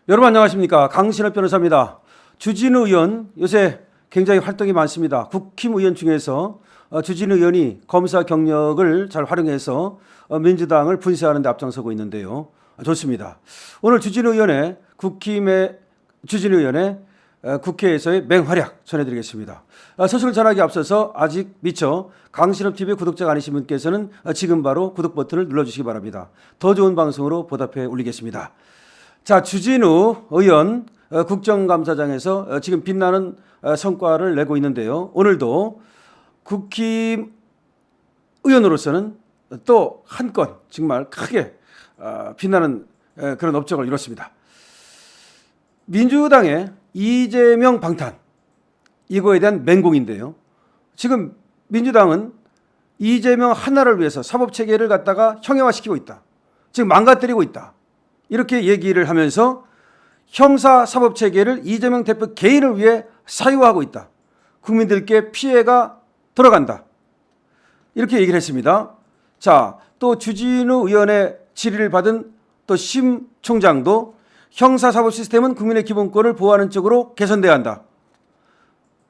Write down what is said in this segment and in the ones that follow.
여러분 안녕하십니까. 강신업 변호사입니다. 주진우 의원 요새 굉장히 활동이 많습니다. 국힘의원 중에서 주진우 의원이 검사 경력을 잘 활용해서 민주당을 분쇄하는 데 앞장서고 있는데요. 좋습니다. 오늘 주진우 의원의 국회에서의 맹활약 전해드리겠습니다. 소식을 전하기 앞서서 아직 미처 강신업TV 구독자가 아니신 분께서는 지금 바로 구독 버튼을 눌러주시기 바랍니다. 더 좋은 방송으로 보답해 올리겠습니다. 자, 주진우 의원 국정감사장에서 지금 빛나는 성과를 내고 있는데요. 오늘도 국힘 의원으로서는 또 한 건 정말 크게 빛나는 그런 업적을 이뤘습니다. 민주당의 이재명 방탄, 이거에 대한 맹공인데요. 지금 민주당은 이재명 하나를 위해서 사법체계를 갖다가 형해화시키고 있다. 지금 망가뜨리고 있다. 이렇게 얘기를 하면서 형사사법체계를 이재명 대표 개인을 위해 사유화하고 있다. 국민들께 피해가 들어간다. 이렇게 얘기를 했습니다. 자, 또 주진우 의원의 질의를 받은 또 심 총장도 형사사법 시스템은 국민의 기본권을 보호하는 쪽으로 개선돼야 한다.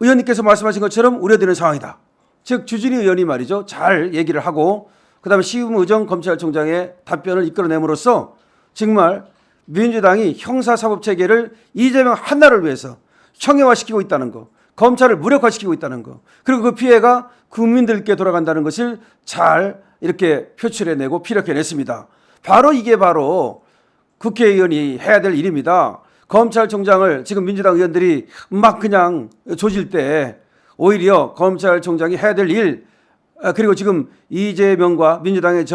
의원님께서 말씀하신 것처럼 우려되는 상황이다. 즉 주진우 의원이 말이죠. 잘 얘기를 하고 그다음에 심의정 검찰총장의 답변을 이끌어냄으로써 정말 민주당이 형사사법체계를 이재명 하나를 위해서 형해화시키고 있다는 거, 검찰을 무력화시키고 있다는 거, 그리고 그 피해가 국민들께 돌아간다는 것을 잘 이렇게 표출해내고 피력해냈습니다. 바로 이게 바로 국회의원이 해야 될 일입니다. 검찰총장을 지금 민주당 의원들이 막 그냥 조질 때 오히려 검찰총장이 해야 될 일, 그리고 지금 이재명과 민주당의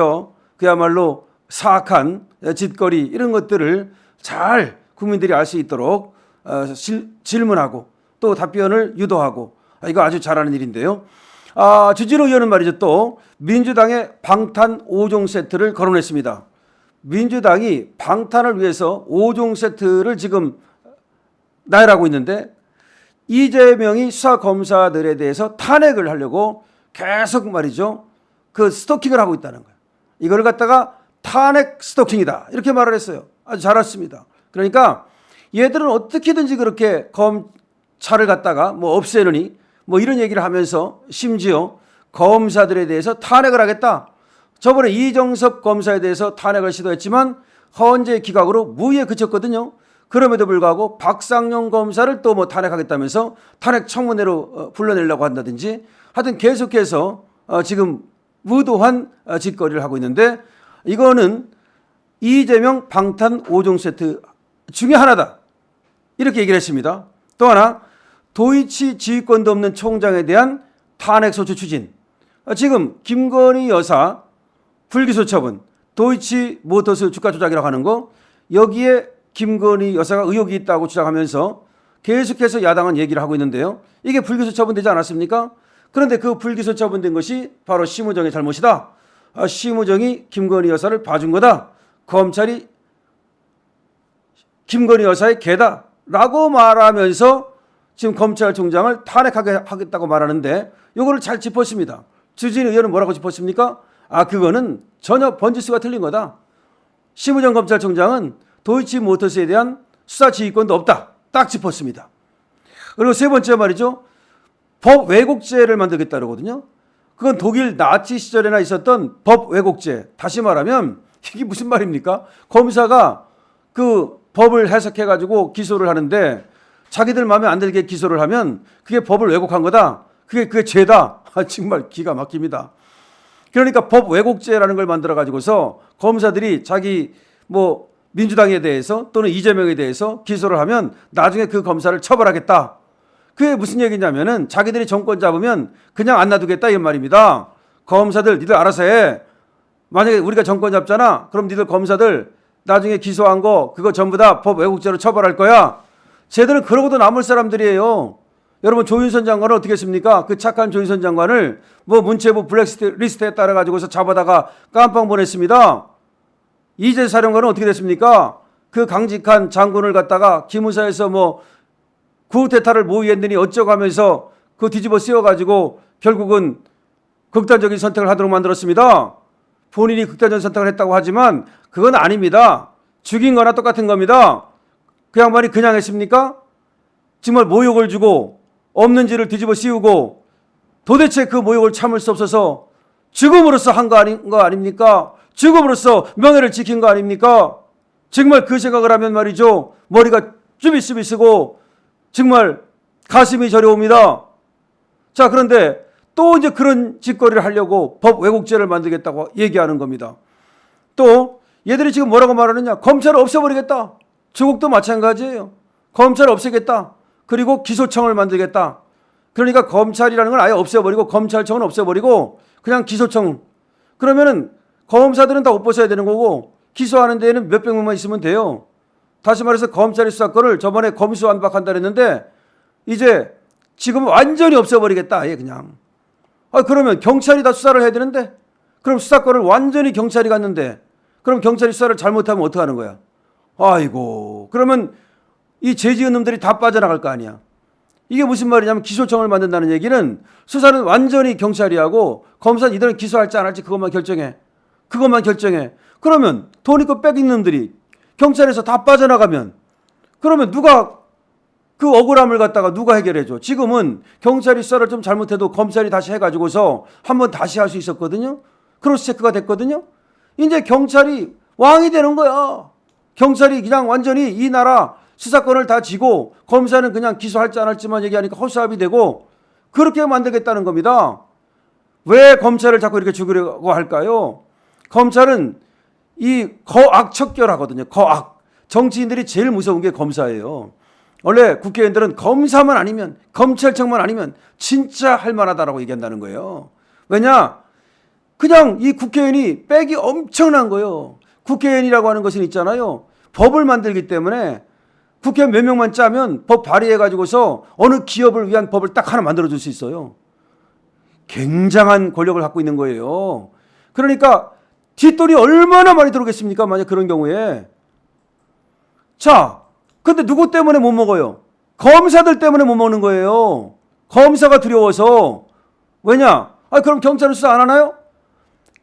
그야말로 사악한 짓거리 이런 것들을 잘 국민들이 알 수 있도록 질문하고 또 답변을 유도하고 이거 아주 잘하는 일인데요. 주진우 의원은 말이죠. 또 민주당의 방탄 5종 세트를 거론했습니다. 민주당이 방탄을 위해서 5종 세트를 지금 나열하고 있는데 이재명이 수사검사들에 대해서 탄핵을 하려고 계속 말이죠. 그 스토킹을 하고 있다는 거예요. 이걸 갖다가 탄핵 스토킹이다. 이렇게 말을 했어요. 아주 잘했습니다. 그러니까 얘들은 어떻게든지 그렇게 검찰을 갖다가 없애느니 이런 얘기를 하면서 심지어 검사들에 대해서 탄핵을 하겠다. 저번에 이정섭 검사에 대해서 탄핵을 시도했지만 헌재 기각으로 무의에 그쳤거든요. 그럼에도 불구하고 박상용 검사를 또 탄핵하겠다면서 탄핵 청문회로 불러내려고 한다든지 하여튼 계속해서 지금 무도한 짓거리를 하고 있는데 이거는 이재명 방탄 5종 세트 중에 하나다. 이렇게 얘기를 했습니다. 또 하나 도이치 지휘권도 없는 총장에 대한 탄핵소추 추진. 지금 김건희 여사 불기소 처분, 도이치 모터스 주가 조작이라고 하는 거 여기에 김건희 여사가 의혹이 있다고 주장하면서 계속해서 야당은 얘기를 하고 있는데요. 이게 불기소 처분되지 않았습니까? 그런데 그 불기소 처분된 것이 바로 심의정의 잘못이다. 심의정이 김건희 여사를 봐준 거다. 검찰이 김건희 여사의 개다. 라고 말하면서 지금 검찰총장을 탄핵하겠다고 말하는데 이거를 잘 짚었습니다. 주진우 의원은 뭐라고 짚었습니까? 그거는 전혀 번지수가 틀린 거다. 심의정 검찰총장은 도이치 모터스에 대한 수사 지휘권도 없다. 딱 짚었습니다. 그리고 세 번째 말이죠. 법 왜곡죄를 만들겠다 그러거든요. 그건 독일 나치 시절에나 있었던 법 왜곡죄. 다시 말하면 이게 무슨 말입니까? 검사가 그 법을 해석해가지고 기소를 하는데 자기들 마음에 안 들게 기소를 하면 그게 법을 왜곡한 거다. 그게 죄다. 정말 기가 막힙니다. 그러니까 법 왜곡죄라는 걸 만들어 가지고서 검사들이 자기 민주당에 대해서 또는 이재명에 대해서 기소를 하면 나중에 그 검사를 처벌하겠다. 그게 무슨 얘기냐면은 자기들이 정권 잡으면 그냥 안 놔두겠다 이 말입니다. 검사들 니들 알아서 해. 만약에 우리가 정권 잡잖아. 그럼 니들 검사들 나중에 기소한 거 그거 전부 다 법 왜곡죄로 처벌할 거야. 쟤들은 그러고도 남을 사람들이에요. 여러분 조윤선 장관은 어떻게 했습니까? 그 착한 조윤선 장관을 문체부 블랙리스트에 따라 가지고서 잡아다가 깜빵 보냈습니다. 이재 사령관은 어떻게 됐습니까? 그 강직한 장군을 갖다가 기무사에서 구태타를 모의했느니 어쩌고 하면서 그 뒤집어 씌워가지고 결국은 극단적인 선택을 하도록 만들었습니다. 본인이 극단적인 선택을 했다고 하지만 그건 아닙니다. 죽인 거나 똑같은 겁니다. 그 양반이 그냥 했습니까? 정말 모욕을 주고 없는 짓을 뒤집어 씌우고 도대체 그 모욕을 참을 수 없어서 죽음으로써 한 거 아닙니까? 죽음으로써 명예를 지킨 거 아닙니까? 정말 그 생각을 하면 말이죠. 머리가 쭈비쭈비 쓰고 정말 가슴이 저려옵니다. 자, 그런데 또 이제 그런 짓거리를 하려고 법 왜곡죄를 만들겠다고 얘기하는 겁니다. 또 얘들이 지금 뭐라고 말하느냐? 검찰을 없애버리겠다. 조국도 마찬가지예요. 검찰을 없애겠다. 그리고 기소청을 만들겠다. 그러니까 검찰이라는 걸 아예 없애버리고 검찰청은 없애버리고 그냥 기소청. 그러면은 검사들은 다 옷 벗어야 되는 거고 기소하는 데에는 몇백 명만 있으면 돼요. 다시 말해서 검찰의 수사권을 저번에 검수완박한다 그랬는데 이제 지금 완전히 없애버리겠다. 아예 그냥. 그러면 경찰이 다 수사를 해야 되는데 그럼 수사권을 완전히 경찰이 갖는데 그럼 경찰이 수사를 잘못하면 어떡하는 거야? 아이고, 그러면 이 죄 지은 놈들이 다 빠져나갈 거 아니야. 이게 무슨 말이냐면 기소청을 만든다는 얘기는 수사는 완전히 경찰이 하고 검사는 이들은 기소할지 안 할지 그것만 결정해. 그것만 결정해. 그러면 돈 있고 빽인 놈들이 경찰에서 다 빠져나가면 그러면 누가 그 억울함을 갖다가 누가 해결해줘? 지금은 경찰이 수사를 좀 잘못해도 검찰이 다시 해가지고서 한번 다시 할 수 있었거든요. 크로스 체크가 됐거든요. 이제 경찰이 왕이 되는 거야. 경찰이 그냥 완전히 이 나라 수사권을 다 쥐고 검사는 그냥 기소할지 안 할지만 얘기하니까 허수아비 되고 그렇게 만들겠다는 겁니다. 왜 검찰을 자꾸 이렇게 죽이려고 할까요? 검찰은 이 거악척결하거든요. 거악. 정치인들이 제일 무서운 게 검사예요. 원래 국회의원들은 검사만 아니면 검찰청만 아니면 진짜 할만하다라고 얘기한다는 거예요. 왜냐? 그냥 이 국회의원이 빽이 엄청난 거예요. 국회의원이라고 하는 것은 있잖아요. 법을 만들기 때문에 국회의원 몇 명만 짜면 법 발의해가지고서 어느 기업을 위한 법을 딱 하나 만들어줄 수 있어요. 굉장한 권력을 갖고 있는 거예요. 그러니까 뒷돈이 얼마나 많이 들어오겠습니까? 만약 그런 경우에. 자, 근데 누구 때문에 못 먹어요? 검사들 때문에 못 먹는 거예요. 검사가 두려워서. 왜냐? 그럼 경찰은 수사 안 하나요?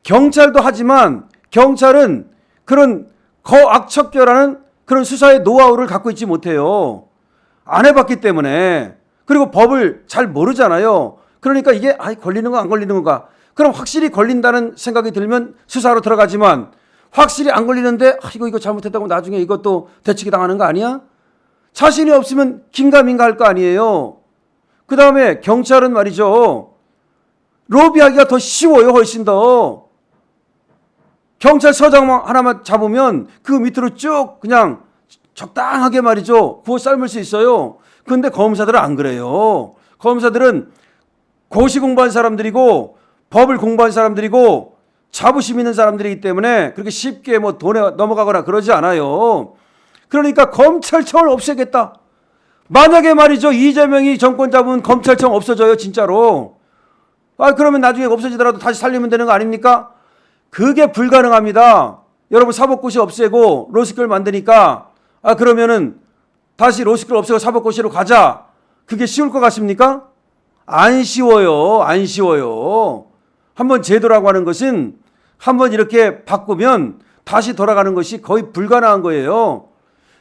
경찰도 하지만 경찰은 그런 거악척결하는 그런 수사의 노하우를 갖고 있지 못해요. 안 해봤기 때문에. 그리고 법을 잘 모르잖아요. 그러니까 이게 걸리는 거 안 걸리는 건가. 그럼 확실히 걸린다는 생각이 들면 수사로 들어가지만 확실히 안 걸리는데 이거 잘못했다고 나중에 이것도 대치기 당하는 거 아니야? 자신이 없으면 긴가민가 할 거 아니에요. 그 다음에 경찰은 말이죠. 로비하기가 더 쉬워요. 훨씬 더. 경찰서장 하나만 잡으면 그 밑으로 쭉 그냥 적당하게 말이죠. 구워 삶을 수 있어요. 그런데 검사들은 안 그래요. 검사들은 고시 공부한 사람들이고 법을 공부한 사람들이고 자부심 있는 사람들이기 때문에 그렇게 쉽게 뭐 돈에 넘어가거나 그러지 않아요. 그러니까 검찰청을 없애겠다. 만약에 말이죠. 이재명이 정권 잡으면 검찰청 없어져요. 진짜로. 그러면 나중에 없어지더라도 다시 살리면 되는 거 아닙니까? 그게 불가능합니다. 여러분 사법고시 없애고 로스쿨 만드니까 그러면은 다시 로스쿨 없애고 사법고시로 가자. 그게 쉬울 것 같습니까? 안 쉬워요. 안 쉬워요. 한번 제도라고 하는 것은 한번 이렇게 바꾸면 다시 돌아가는 것이 거의 불가능한 거예요.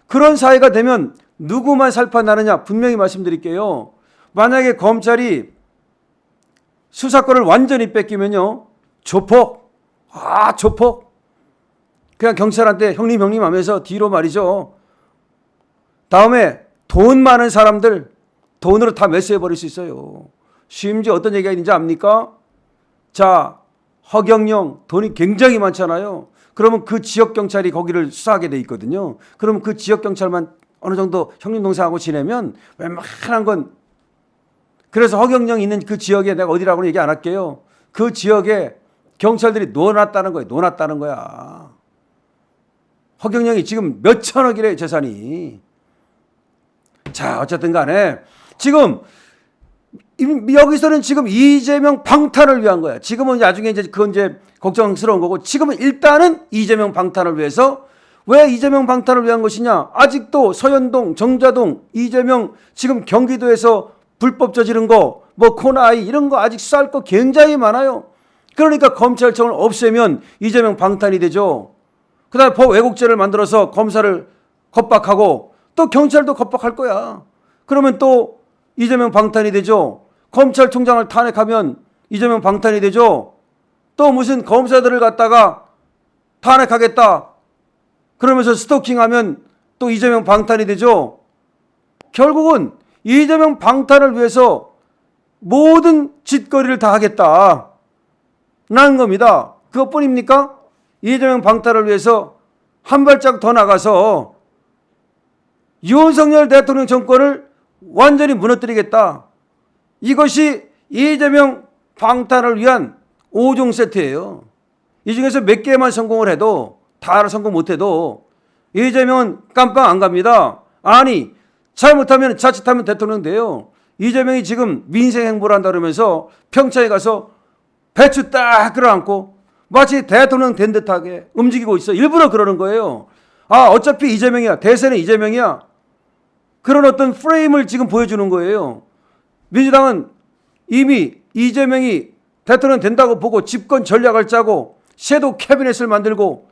그런 사회가 되면 누구만 살판나느냐 분명히 말씀드릴게요. 만약에 검찰이 수사권을 완전히 뺏기면요. 조폭. 조폭. 그냥 경찰한테 형님 하면서 뒤로 말이죠. 다음에 돈 많은 사람들 돈으로 다 매수해버릴 수 있어요. 심지어 어떤 얘기가 있는지 압니까? 자, 허경영 돈이 굉장히 많잖아요. 그러면 그 지역 경찰이 거기를 수사하게 돼 있거든요. 그러면 그 지역 경찰만 어느 정도 형님 동생하고 지내면 웬만한 건 그래서 허경영 있는 그 지역에 내가 어디라고는 얘기 안 할게요. 그 지역에 경찰들이 놓아놨다는 거예요. 놓아놨다는 거야. 허경영이 지금 몇 천억이래 재산이. 자, 어쨌든 간에 지금 여기서는 지금 이재명 방탄을 위한 거야. 지금은 나중에 이제 그건 이제 걱정스러운 거고 지금은 일단은 이재명 방탄을 위해서. 왜 이재명 방탄을 위한 것이냐? 아직도 서현동, 정자동, 이재명 지금 경기도에서 불법 저지른 거, 뭐 코나이 이런 거 아직 수사할 거 굉장히 많아요. 그러니까 검찰청을 없애면 이재명 방탄이 되죠. 그다음에 법 왜곡죄를 만들어서 검사를 겁박하고 또 경찰도 겁박할 거야. 그러면 또 이재명 방탄이 되죠. 검찰총장을 탄핵하면 이재명 방탄이 되죠. 또 무슨 검사들을 갖다가 탄핵하겠다 그러면서 스토킹하면 또 이재명 방탄이 되죠. 결국은 이재명 방탄을 위해서 모든 짓거리를 다 하겠다 라는 겁니다. 그것뿐입니까? 이재명 방탄을 위해서 한 발짝 더 나가서 윤석열 대통령 정권을 완전히 무너뜨리겠다. 이것이 이재명 방탄을 위한 5종 세트예요. 이 중에서 몇 개만 성공을 해도 다 성공 못해도 이재명은 깜빵 안 갑니다. 아니 잘못하면 자칫하면 대통령 돼요. 이재명이 지금 민생 행보를 한다 그러면서 평창에 가서 배추 딱 끌어안고 마치 대통령 된 듯하게 움직이고 있어. 일부러 그러는 거예요. 아 어차피 이재명이야. 대세는 이재명이야. 그런 어떤 프레임을 지금 보여주는 거예요. 민주당은 이미 이재명이 대통령 된다고 보고 집권 전략을 짜고 섀도우 캐비넷을 만들고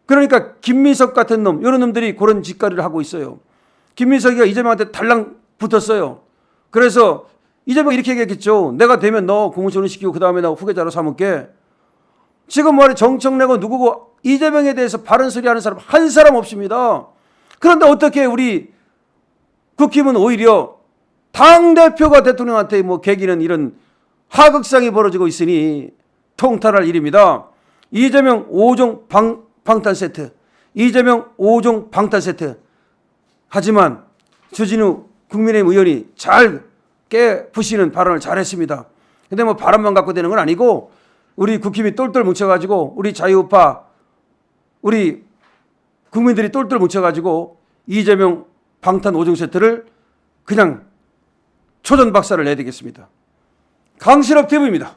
그러니까 김민석 같은 놈 이런 놈들이 그런 짓거리를 하고 있어요. 김민석이가 이재명한테 달랑 붙었어요. 그래서 이재명 이렇게 얘기했겠죠. 내가 되면 너 공무원을 시키고 그 다음에 나 후계자로 삼을게. 지금 말해 정청래고 누구고 이재명에 대해서 바른 소리 하는 사람 한 사람 없습니다. 그런데 어떻게 우리 국힘은 오히려 당대표가 대통령한테 뭐 개기는 이런 하극상이 벌어지고 있으니 통탄할 일입니다. 이재명 5종 방탄 세트. 이재명 5종 방탄 세트. 하지만 주진우 국민의힘 의원이 잘 깨부시는 발언을 잘했습니다. 근데 뭐 바람만 갖고 되는 건 아니고 우리 국힘이 똘똘 뭉쳐가지고 우리 자유우파 우리 국민들이 똘똘 뭉쳐가지고 이재명 방탄 5종 세트를 그냥 초전 박살을 내야 되겠습니다. 강신업 TV입니다.